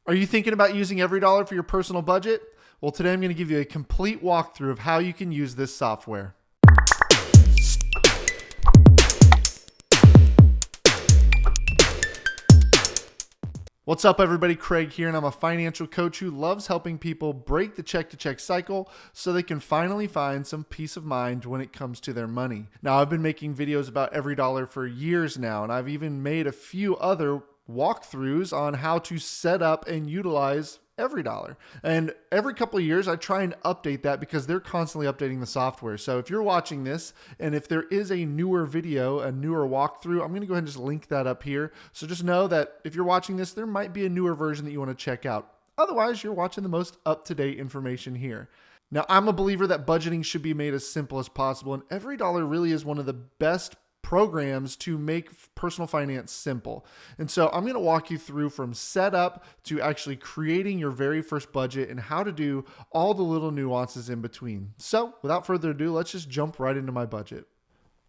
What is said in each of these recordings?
Are you thinking about using EveryDollar for your personal budget? Well, today I'm going to give you a complete walkthrough of how you can use this software. What's up, everybody? Craig here, and I'm a financial coach who loves helping people break the check-to-check cycle so they can finally find some peace of mind when it comes to their money. Now, I've been making videos about EveryDollar for years now, and I've even made a few other walkthroughs on how to set up and utilize EveryDollar. And every couple of years, I try and update that because they're constantly updating the software. So if you're watching this, and if there is a newer video, a newer walkthrough, I'm going to go ahead and just link that up here. So just know that if you're watching this, there might be a newer version that you want to check out. Otherwise, you're watching the most up-to-date information here. Now, I'm a believer that budgeting should be made as simple as possible, and EveryDollar really is one of the best programs to make personal finance simple. And so I'm going to walk you through from setup to actually creating your very first budget and how to do all the little nuances in between. So without further ado, let's just jump right into my budget.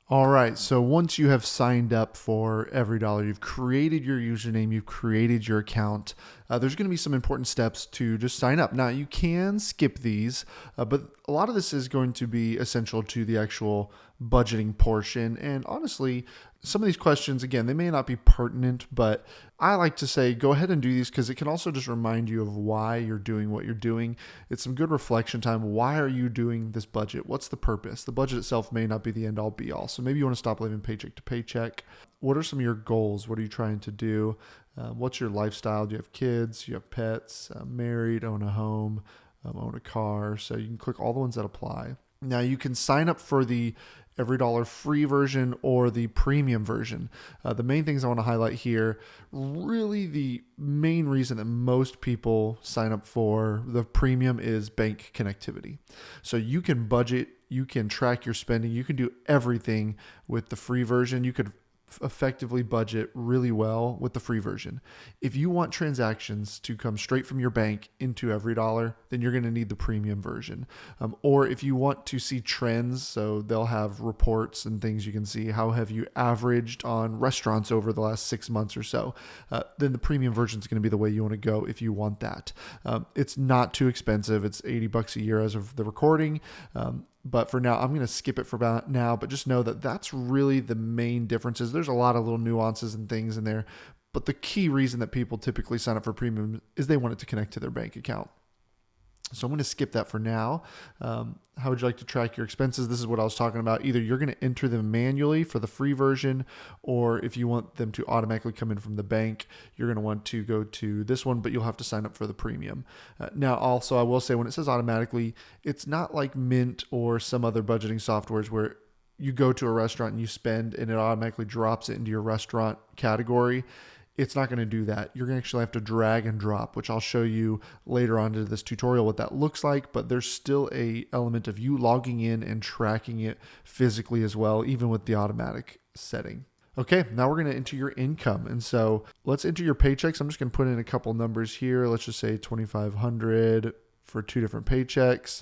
All right, so once you have signed up for EveryDollar, you've created your username, you've created your account, there's going to be some important steps to just sign up. Now, you can skip these, but a lot of this is going to be essential to the actual budgeting portion. And honestly, some of these questions, again, they may not be pertinent, but I like to say go ahead and do these because it can also just remind you of why you're doing what you're doing. It's some good reflection time. Why are you doing this budget? What's the purpose? The budget itself may not be the end all be all. So maybe you want to stop living paycheck to paycheck. What are some of your goals? What are you trying to do? What's your lifestyle? Do you have kids? Do you have pets? Married? Own a home? Own a car? So you can click all the ones that apply. Now you can sign up for the EveryDollar free version or the premium version. The main things I want to highlight here, really the main reason that most people sign up for the premium is bank connectivity. So you can budget, you can track your spending, you can do everything with the free version. You could effectively budget really well with the free version. If you want transactions to come straight from your bank into EveryDollar, then you're going to need the premium version. Or if you want to see trends, so they'll have reports and things you can see, how have you averaged on restaurants over the last 6 months or so, then the premium version is going to be the way you want to go if you want that. It's not too expensive. It's $80 a year as of the recording. But for now, I'm going to skip it for about now, but just know that that's really the main differences. There's a lot of little nuances and things in there, but the key reason that people typically sign up for premium is they want it to connect to their bank account. So I'm going to skip that for now. How would you like to track your expenses? This is what I was talking about. Either you're going to enter them manually for the free version, or if you want them to automatically come in from the bank, you're going to want to go to this one, but you'll have to sign up for the premium. Now, also, I will say when it says automatically, it's not like Mint or some other budgeting softwares where you go to a restaurant and you spend and it automatically drops it into your restaurant category. It's not going to do that. You're going to actually have to drag and drop, which I'll show you later on in this tutorial what that looks like, but there's still a element of you logging in and tracking it physically as well, even with the automatic setting. Okay, now we're going to enter your income. And so let's enter your paychecks. I'm just going to put in a couple numbers here. Let's just say $2,500 for 2 different paychecks.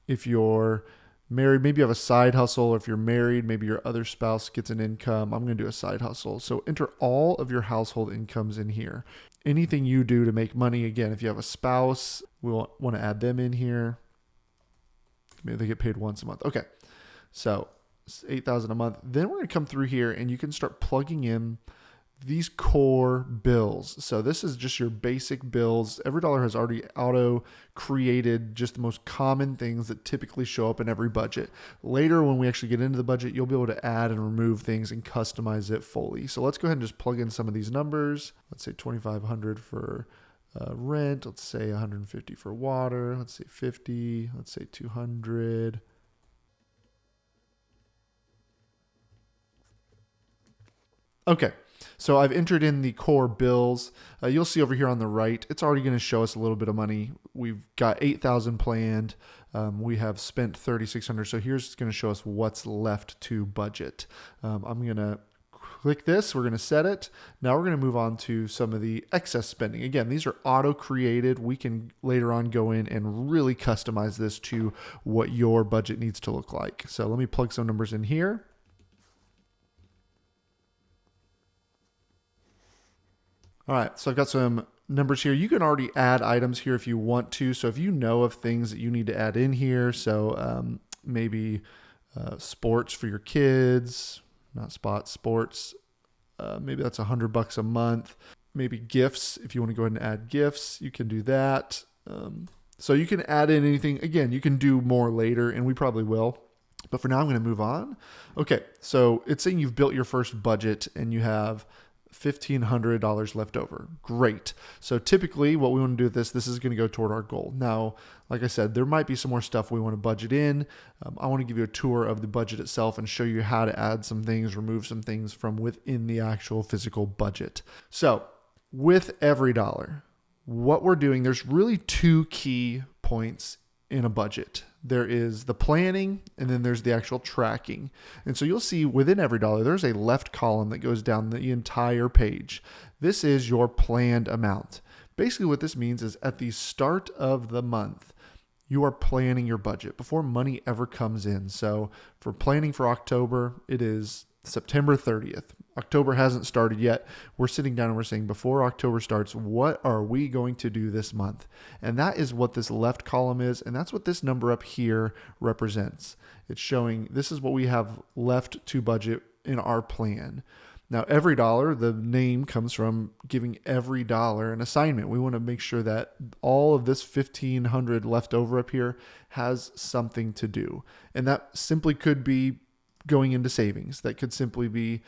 If you're married, maybe you have a side hustle, or if you're married, maybe your other spouse gets an income. I'm going to do a side hustle. So enter all of your household incomes in here. Anything you do to make money. Again, if you have a spouse, we'll want to add them in here. Maybe they get paid once a month. Okay. So it's $8,000 a month. Then we're going to come through here and you can start plugging in these core bills. So this is just your basic bills. EveryDollar has already auto created just the most common things that typically show up in every budget. Later, when we actually get into the budget, you'll be able to add and remove things and customize it fully. So let's go ahead and just plug in some of these numbers. Let's say $2,500 for rent. Let's say $150 for water. Let's say $50. Let's say $200. Okay. So I've entered in the core bills. You'll see over here on the right, it's already going to show us a little bit of money. We've got $8,000 planned. We have spent $3,600. So here's going to show us what's left to budget. I'm going to click this. We're going to set it. Now we're going to move on to some of the excess spending. Again, these are auto-created. We can later on go in and really customize this to what your budget needs to look like. So let me plug some numbers in here. All right, so I've got some numbers here. You can already add items here if you want to. So if you know of things that you need to add in here, so maybe sports for your kids, not sports. Maybe that's $100 a month. Maybe gifts. If you want to go ahead and add gifts, you can do that. So you can add in anything. Again, you can do more later, and we probably will. But for now, I'm going to move on. Okay, so it's saying you've built your first budget and you have $1,500 left over. Great. So typically what we want to do with this is going to go toward our goal. Now, like I said, there might be some more stuff we want to budget in. I want to give you a tour of the budget itself and show you how to add some things, remove some things from within the actual physical budget. So with EveryDollar, what we're doing, there's really two key points in a budget. There is the planning, and then there's the actual tracking. And so you'll see within EveryDollar, there's a left column that goes down the entire page. This is your planned amount. Basically what this means is at the start of the month, you are planning your budget before money ever comes in. So for planning for October, it is September 30th. October hasn't started yet. We're sitting down and we're saying, before October starts, what are we going to do this month? And that is what this left column is. And that's what this number up here represents. It's showing this is what we have left to budget in our plan. Now, EveryDollar, the name comes from giving every dollar an assignment. We want to make sure that all of this 1,500 left over up here has something to do. And that simply could be going into savings. That could simply be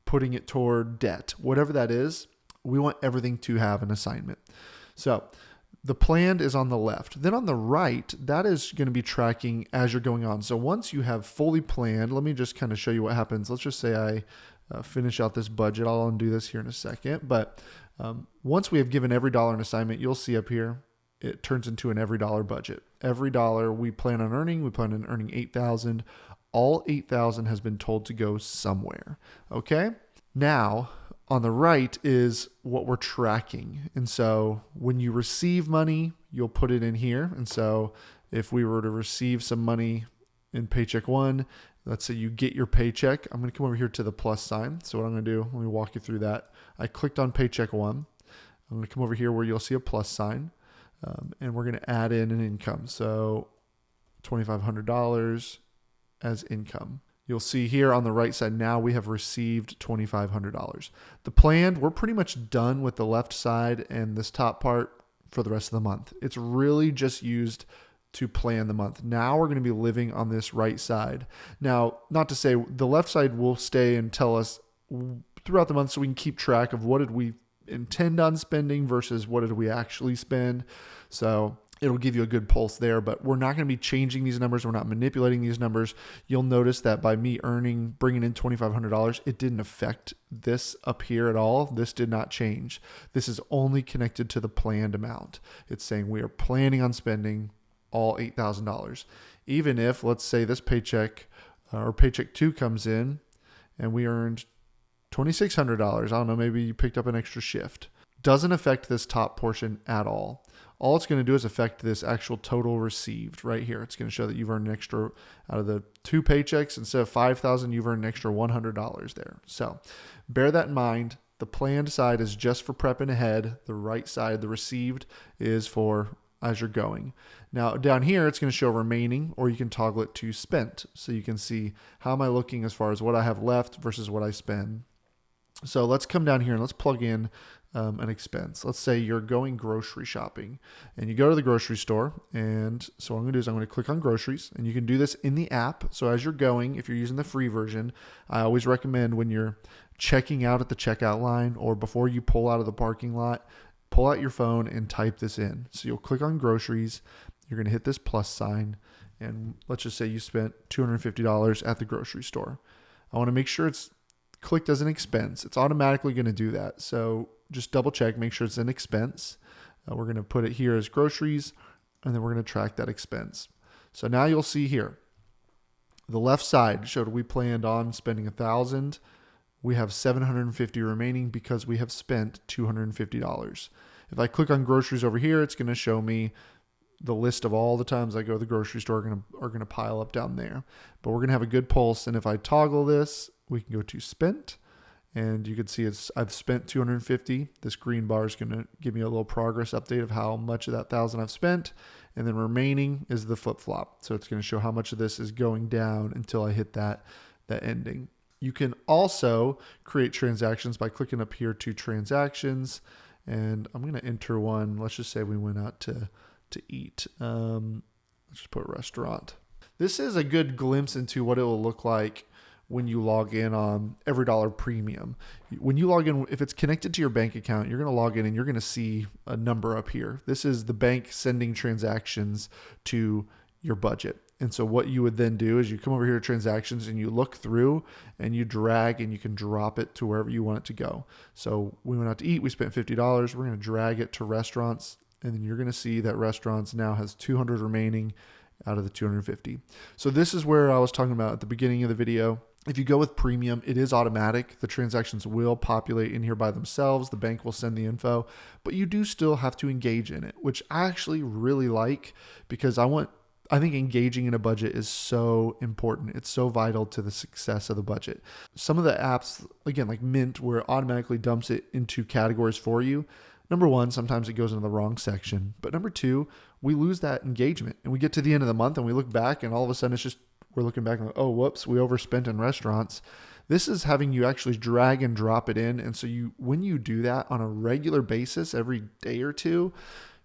putting it toward debt. Whatever that is, we want everything to have an assignment. So the planned is on the left. Then on the right, that is going to be tracking as you're going on. So once you have fully planned, let me just kind of show you what happens. Let's just say I finish out this budget. I'll undo this here in a second. But once we have given EveryDollar an assignment, you'll see up here, it turns into an EveryDollar budget. EveryDollar we plan on earning 8,000. All 8,000 has been told to go somewhere. Okay. Now on the right is what we're tracking. And so when you receive money, you'll put it in here. And so if we were to receive some money in paycheck one, let's say you get your paycheck, I'm going to come over here to the plus sign. So what I'm going to do, let me walk you through that. I clicked on paycheck one. I'm going to come over here where you'll see a plus sign. And we're going to add in an income. So $2,500 as income. You'll see here on the right side, now we have received $2,500. The planned, we're pretty much done with the left side and this top part for the rest of the month. It's really just used to plan the month. Now we're going to be living on this right side. Now, not to say the left side will stay and tell us throughout the month so we can keep track of what did we intend on spending versus what did we actually spend. So it'll give you a good pulse there, but we're not going to be changing these numbers. We're not manipulating these numbers. You'll notice that by me bringing in $2,500, it didn't affect this up here at all. This did not change. This is only connected to the planned amount. It's saying we are planning on spending all $8,000. Even if, let's say this paycheck or paycheck two comes in and we earned $2,600. I don't know, maybe you picked up an extra shift. Doesn't affect this top portion at all. All it's going to do is affect this actual total received right here. It's going to show that you've earned an extra out of the two paychecks. Instead of $5,000, you've earned an extra $100 there. So bear that in mind. The planned side is just for prepping ahead. The right side, the received, is for as you're going. Now down here, it's going to show remaining, or you can toggle it to spent. So you can see how am I looking as far as what I have left versus what I spend. So let's come down here and let's plug in an expense. Let's say you're going grocery shopping and you go to the grocery store. And so what I'm going to do is I'm going to click on groceries, and you can do this in the app. So as you're going, if you're using the free version, I always recommend when you're checking out at the checkout line or before you pull out of the parking lot, pull out your phone and type this in. So you'll click on groceries. You're going to hit this plus sign. And let's just say you spent $250 at the grocery store. I want to make sure it's clicked as an expense. It's automatically going to do that. So just double check, make sure it's an expense. We're going to put it here as groceries, and then we're going to track that expense. So now you'll see here, the left side showed we planned on spending $1,000. We have $750 remaining because we have spent $250. If I click on groceries over here, it's going to show me the list of all the times I go to the grocery store are going to pile up down there. But we're going to have a good pulse. And if I toggle this, we can go to spent, And you can see I've spent 250. This green bar is going to give me a little progress update of how much of that 1,000 I've spent. And then remaining is the flip-flop. So it's going to show how much of this is going down until I hit that ending. You can also create transactions by clicking up here to transactions. And I'm going to enter one. Let's just say we went out to eat. Let's just put restaurant. This is a good glimpse into what it will look like when you log in on EveryDollar Premium. When you log in, if it's connected to your bank account, you're going to log in and you're going to see a number up here. This is the bank sending transactions to your budget. And so what you would then do is you come over here to transactions and you look through and you drag and you can drop it to wherever you want it to go. So we went out to eat, we spent $50. We're going to drag it to restaurants, and then you're going to see that restaurants now has 200 remaining out of the 250. So this is where I was talking about at the beginning of the video. If you go with premium, it is automatic. The transactions will populate in here by themselves. The bank will send the info, but you do still have to engage in it, which I actually really like because I think engaging in a budget is so important. It's so vital to the success of the budget. Some of the apps, again, like Mint, where it automatically dumps it into categories for you. Number one, sometimes it goes into the wrong section. But number two, we lose that engagement and we get to the end of the month and we look back and all of a sudden we're looking back and like, oh, whoops, we overspent in restaurants. This is having you actually drag and drop it in. And so when you do that on a regular basis, every day or two,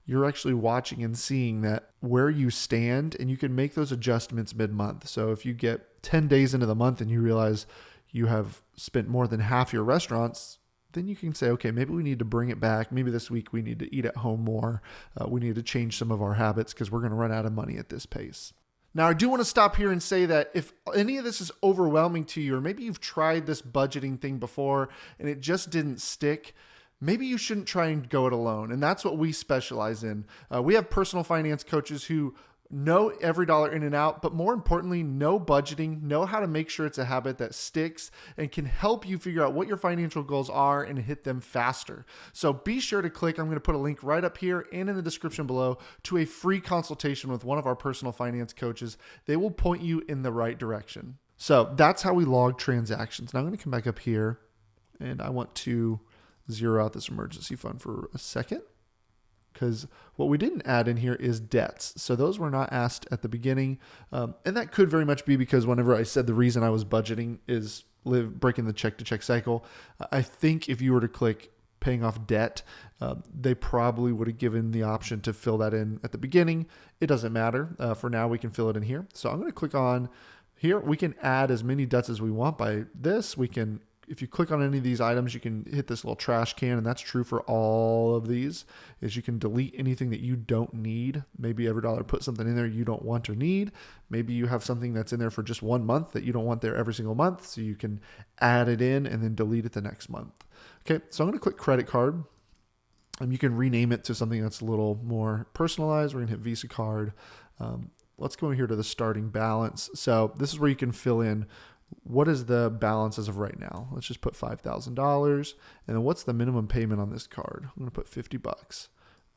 you're actually watching and seeing that where you stand, and you can make those adjustments mid-month. So if you get 10 days into the month and you realize you have spent more than half your restaurants, then you can say, okay, maybe we need to bring it back. Maybe this week we need to eat at home more. We need to change some of our habits because we're going to run out of money at this pace. Now, I do want to stop here and say that if any of this is overwhelming to you, or maybe you've tried this budgeting thing before and it just didn't stick, maybe you shouldn't try and go it alone. And that's what we specialize in. We have personal finance coaches who know every dollar in and out, but more importantly, know budgeting, know how to make sure it's a habit that sticks, and can help you figure out what your financial goals are and hit them faster. So be sure to click. I'm going to put a link right up here and in the description below to a free consultation with one of our personal finance coaches. They will point you in the right direction. So that's how we log transactions. Now I'm going to come back up here and I want to zero out this emergency fund for a second, because what we didn't add in here is debts. So those were not asked at the beginning. And that could very much be because whenever I said the reason I was budgeting is breaking the check-to-check cycle, I think if you were to click paying off debt, they probably would have given the option to fill that in at the beginning. It doesn't matter. For now, we can fill it in here. So I'm going to click on here. We can add as many debts as we want by this. If you click on any of these items, you can hit this little trash can, and that's true for all of these, is you can delete anything that you don't need. Maybe EveryDollar put something in there you don't want or need. Maybe you have something that's in there for just 1 month that you don't want there every single month, so you can add it in and then delete it the next month. Okay, so I'm going to click credit card, and you can rename it to something that's a little more personalized. We're going to hit Visa card. Let's go here to the starting balance. So this is where you can fill in what is the balance as of right now. Let's just put $5,000. And then what's the minimum payment on this card? I'm going to put $50.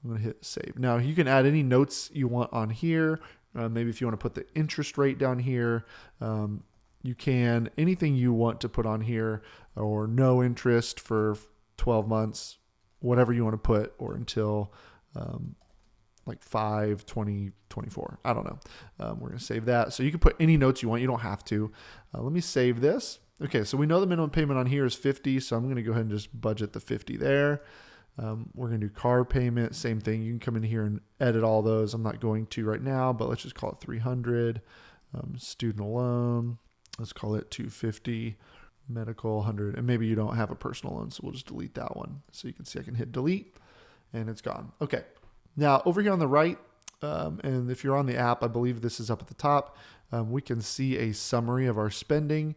I'm going to hit save. Now you can add any notes you want on here. Maybe if you want to put the interest rate down here, you can. Anything you want to put on here, or no interest for 12 months, whatever you want to put, or until like 5/20/24. I don't know. We're going to save that. So you can put any notes you want. You don't have to. Let me save this. Okay, so we know the minimum payment on here is $50, so I'm going to go ahead and just budget the $50 there. We're going to do car payment, same thing. You can come in here and edit all those. I'm not going to right now, but let's just call it $300. Student loan, let's call it $250. Medical, $100. And maybe you don't have a personal loan, so we'll just delete that one. So you can see I can hit delete, and it's gone. Okay. Now, over here on the right, and if you're on the app, I believe this is up at the top, we can see a summary of our spending.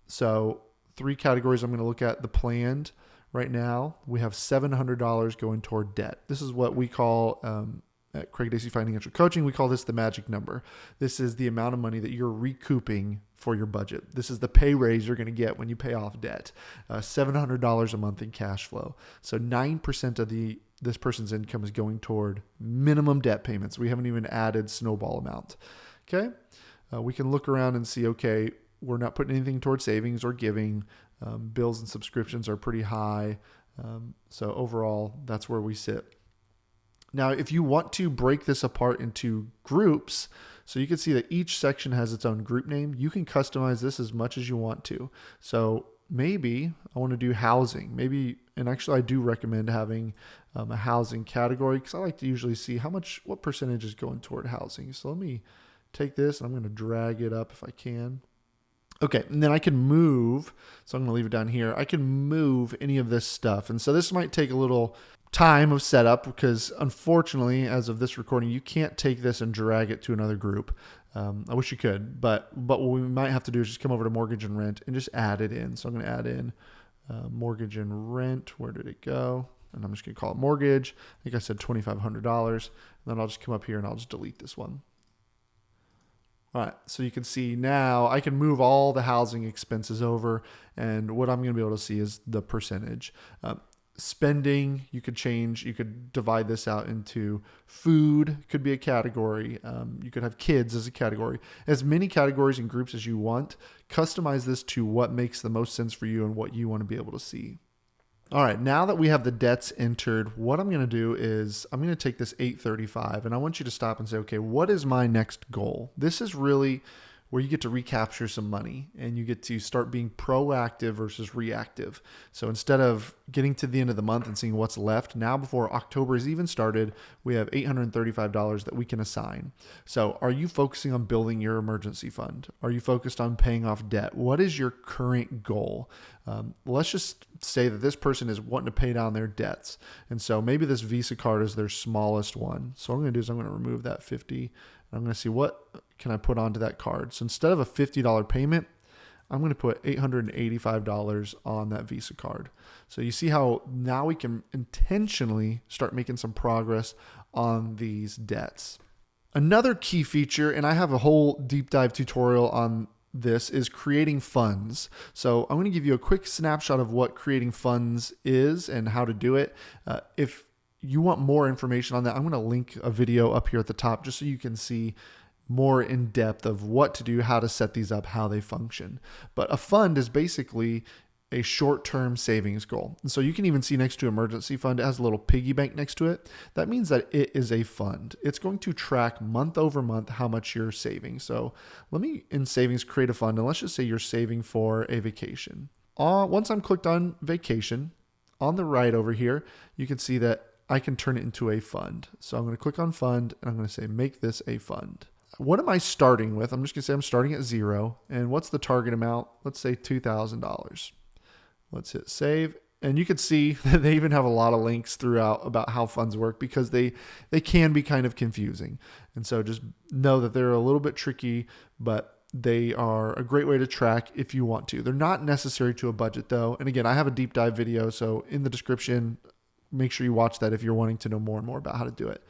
So 3 categories I'm going to look at. The planned right now, we have $700 going toward debt. This is what we call, at Craig Dacey Financial Coaching, we call this the magic number. This is the amount of money that you're recouping for your budget. This is the pay raise you're going to get when you pay off debt. $700 a month in cash flow. So 9% of this person's income is going toward minimum debt payments. We haven't even added snowball amount. Okay. We can look around and see, okay, we're not putting anything towards savings or giving. Bills and subscriptions are pretty high. So overall, that's where we sit. Now, if you want to break this apart into groups, so you can see that each section has its own group name, you can customize this as much as you want to. So maybe I want to do housing. And actually I do recommend having a housing category because I like to usually see what percentage is going toward housing. So let me take this and I'm going to drag it up if I can. Okay, and then I can move, so I'm going to leave it down here. I can move any of this stuff. And so this might take a little time of setup because unfortunately, as of this recording, you can't take this and drag it to another group. I wish you could, but what we might have to do is just come over to mortgage and rent and just add it in. So I'm going to add in mortgage and rent. Where did it go? And I'm just going to call it mortgage. I think I said $2,500. And then I'll just come up here and I'll just delete this one. All right, so you can see now I can move all the housing expenses over, and what I'm going to be able to see is the percentage. Spending, you could divide this out into food, could be a category. You could have kids as a category. As many categories and groups as you want. Customize this to what makes the most sense for you and what you want to be able to see. All right, now that we have the debts entered, what I'm going to do is I'm going to take this 835 and I want you to stop and say, okay, what is my next goal? This is really where you get to recapture some money and you get to start being proactive versus reactive. So instead of getting to the end of the month and seeing what's left, now before October has even started, we have $835 that we can assign. So are you focusing on building your emergency fund? Are you focused on paying off debt? What is your current goal? Let's just say that this person is wanting to pay down their debts. And so maybe this Visa card is their smallest one. So what I'm going to do is I'm going to remove that 50. I'm going to see what can I put onto that card. So instead of a $50 payment, I'm going to put $885 on that Visa card. So you see how now we can intentionally start making some progress on these debts. Another key feature, and I have a whole deep dive tutorial on this, is creating funds. So I'm going to give you a quick snapshot of what creating funds is and how to do it. If you want more information on that, I'm going to link a video up here at the top just so you can see more in depth of what to do, how to set these up, how they function. But a fund is basically a short-term savings goal. And so you can even see next to emergency fund, it has a little piggy bank next to it. That means that it is a fund. It's going to track month over month how much you're saving. So let me, in savings, create a fund. And let's just say you're saving for a vacation. Once I'm clicked on vacation, on the right over here, you can see that I can turn it into a fund. So I'm going to click on fund and I'm going to say, make this a fund. What am I starting with? I'm just going to say I'm starting at 0. And what's the target amount? Let's say $2,000. Let's hit save. And you can see that they even have a lot of links throughout about how funds work because they can be kind of confusing. And so just know that they're a little bit tricky, but they are a great way to track if you want to. They're not necessary to a budget though. And again, I have a deep dive video. So in the description, make sure you watch that if you're wanting to know more and more about how to do it.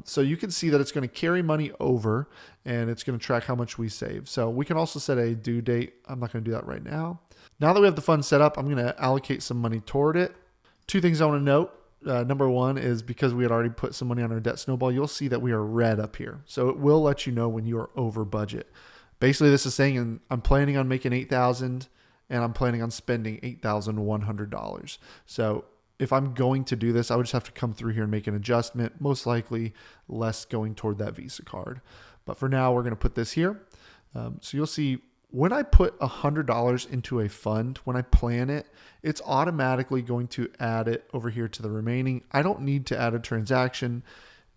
So you can see that it's going to carry money over and it's going to track how much we save. So we can also set a due date. I'm not going to do that right now. Now that we have the fund set up, I'm going to allocate some money toward it. Two things I want to note. Number one is because we had already put some money on our debt snowball, you'll see that we are red up here. So it will let you know when you are over budget. Basically, this is saying I'm planning on making $8,000 and I'm planning on spending $8,100. So if I'm going to do this, I would just have to come through here and make an adjustment, most likely less going toward that Visa card. But for now, we're going to put this here. So you'll see when I put $100 into a fund, when I plan it, it's automatically going to add it over here to the remaining. I don't need to add a transaction.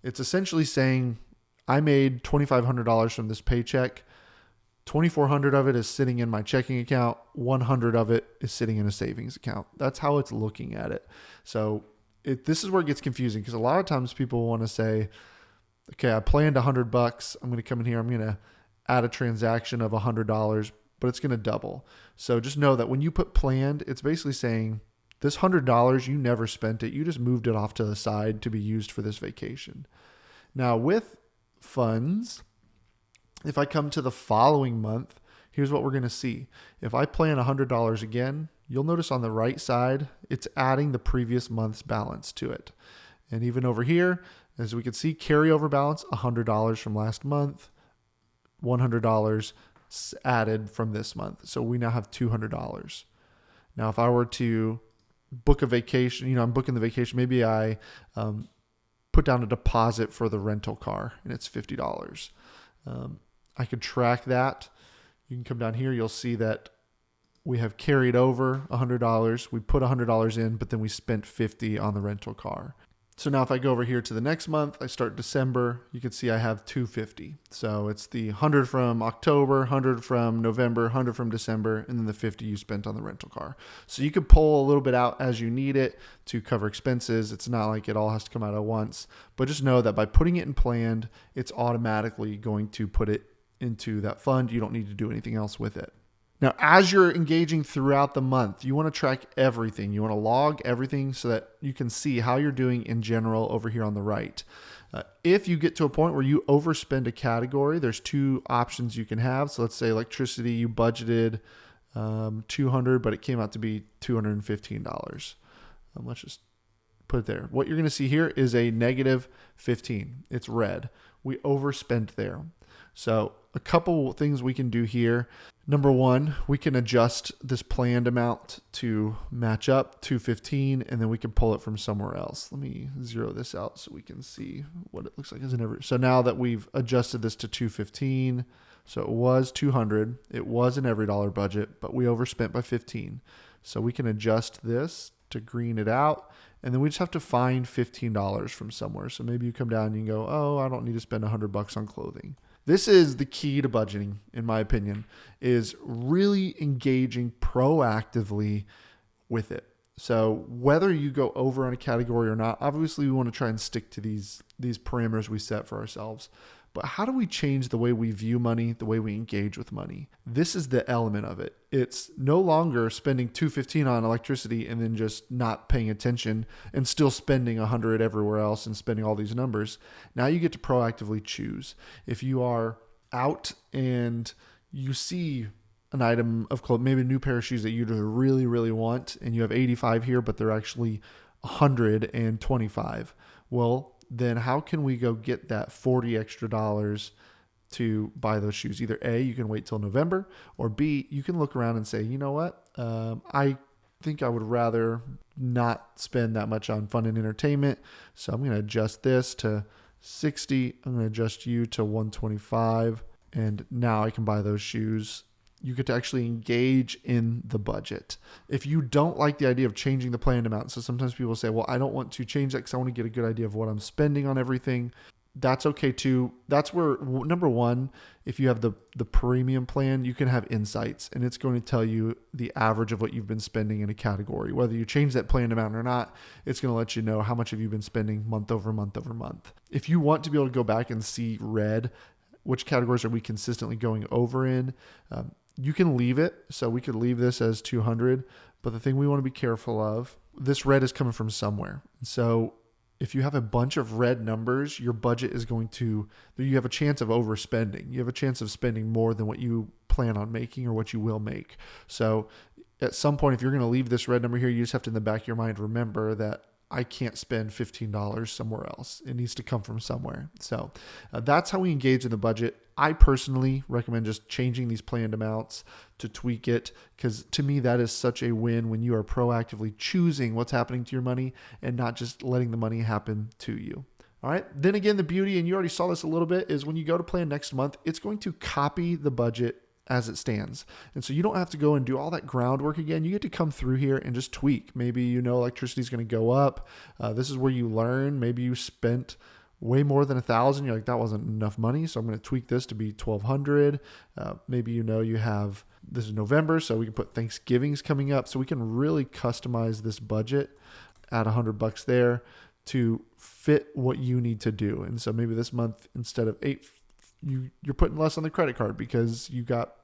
It's essentially saying I made $2,500 from this paycheck. 2,400 of it is sitting in my checking account. 100 of it is sitting in a savings account. That's how it's looking at it. So this is where it gets confusing because a lot of times people want to say, okay, I planned $100. I'm going to come in here. I'm going to add a transaction of $100, but it's going to double. So just know that when you put planned, it's basically saying this $100, you never spent it. You just moved it off to the side to be used for this vacation. Now with funds, if I come to the following month, here's what we're going to see. If I plan $100 again, you'll notice on the right side, it's adding the previous month's balance to it. And even over here, as we can see, carryover balance, $100 from last month, $100 added from this month. So we now have $200. Now, if I were to book a vacation, I'm booking the vacation, maybe I put down a deposit for the rental car and it's $50. I could track that. You can come down here. You'll see that we have carried over $100. We put $100 in, but then we spent $50 on the rental car. So now if I go over here to the next month, I start December, you can see I have $250. So it's the 100 from October, 100 from November, 100 from December, and then the 50 you spent on the rental car. So you could pull a little bit out as you need it to cover expenses. It's not like it all has to come out at once, but just know that by putting it in planned, it's automatically going to put it into that fund. You don't need to do anything else with it. Now, as you're engaging throughout the month, you want to track everything. You want to log everything so that you can see how you're doing in general over here on the right. If you get to a point where you overspend a category, there's two options you can have. So let's say electricity, you budgeted $200, but it came out to be $215. Let's just put it there. What you're going to see here is a negative 15. It's red. We overspent there. So a couple things we can do here. Number one, we can adjust this planned amount to match up to 15, and then we can pull it from somewhere else. Let me zero this out so we can see what it looks like as an every. So now that we've adjusted this to 215, so it was 200, it was an EveryDollar budget, but we overspent by 15. So we can adjust this to green it out, and then we just have to find $15 from somewhere. So maybe you come down and you go, oh, I don't need to spend $100 on clothing. This is the key to budgeting, in my opinion, is really engaging proactively with it. So whether you go over on a category or not, obviously we want to try and stick to these parameters we set for ourselves. But how do we change the way we view money, the way we engage with money? This is the element of it. It's no longer spending $215 on electricity and then just not paying attention and still spending $100 everywhere else and spending all these numbers. Now you get to proactively choose. If you are out and you see an item of clothes, maybe a new pair of shoes that you really, really want, and you have 85 here, but they're actually 125. Well, then how can we go get that $40 extra to buy those shoes? Either A, you can wait till November, or B, you can look around and say, you know what? I think I would rather not spend that much on fun and entertainment. So I'm going to adjust this to 60. I'm going to adjust you to 125. And now I can buy those shoes. You get to actually engage in the budget. If you don't like the idea of changing the planned amount, so sometimes people say, well, I don't want to change that because I want to get a good idea of what I'm spending on everything. That's okay too. That's where, number one, if you have the premium plan, you can have insights, and it's going to tell you the average of what you've been spending in a category. Whether you change that planned amount or not, it's going to let you know how much have you been spending month over month over month. If you want to be able to go back and see red, which categories are we consistently going over in, you can leave it. So we could leave this as 200, but the thing we want to be careful of, this red is coming from somewhere. So if you have a bunch of red numbers, your budget is you have a chance of overspending. You have a chance of spending more than what you plan on making or what you will make. So at some point, if you're going to leave this red number here, you just have to, in the back of your mind, remember that I can't spend $15 somewhere else. It needs to come from somewhere. So that's how we engage in the budget. I personally recommend just changing these planned amounts to tweak it, because to me, that is such a win when you are proactively choosing what's happening to your money and not just letting the money happen to you. All right. Then again, the beauty, and you already saw this a little bit, is when you go to plan next month, it's going to copy the budget as it stands. And so you don't have to go and do all that groundwork again. You get to come through here and just tweak. Maybe electricity is going to go up. This is where you learn. Maybe you spent way more than $1,000. You're like, that wasn't enough money, so I'm going to tweak this to be $1,200. Maybe you have, this is November, so we can put Thanksgiving's coming up. So we can really customize this budget, add $100 there to fit what you need to do. And so maybe this month, instead of you're putting less on the credit card because you got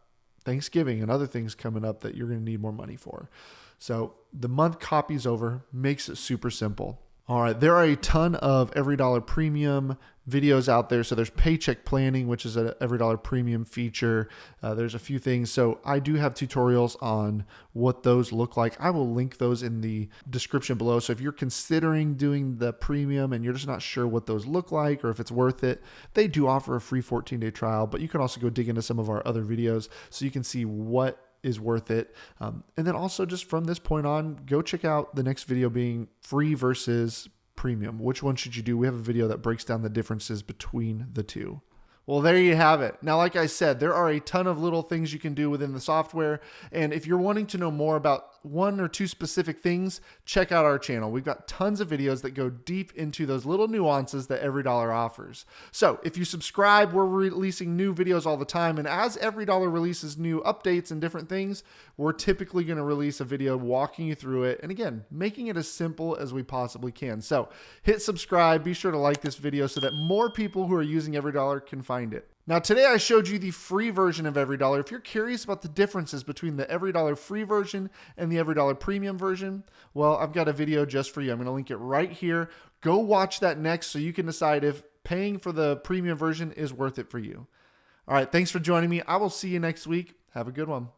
Thanksgiving and other things coming up that you're going to need more money for. So the month copies over, makes it super simple. All right, there are a ton of EveryDollar premium videos out there. So there's paycheck planning, which is an EveryDollar premium feature. There's a few things. So I do have tutorials on what those look like. I will link those in the description below. So if you're considering doing the premium and you're just not sure what those look like or if it's worth it, they do offer a free 14-day trial, but you can also go dig into some of our other videos so you can see what is worth it. And then also just from this point on, go check out the next video being free versus premium. Which one should you do? We have a video that breaks down the differences between the two. Well, there you have it. Now, like I said, there are a ton of little things you can do within the software. And if you're wanting to know more about one or two specific things, check out our channel. We've got tons of videos that go deep into those little nuances that EveryDollar offers. So if you subscribe, we're releasing new videos all the time. And as EveryDollar releases new updates and different things, we're typically going to release a video walking you through it. And again, making it as simple as we possibly can. So hit subscribe. Be sure to like this video so that more people who are using EveryDollar can find it. Now, today I showed you the free version of EveryDollar. If you're curious about the differences between the EveryDollar free version and the EveryDollar premium version, well, I've got a video just for you. I'm going to link it right here. Go watch that next so you can decide if paying for the premium version is worth it for you. All right, thanks for joining me. I will see you next week. Have a good one.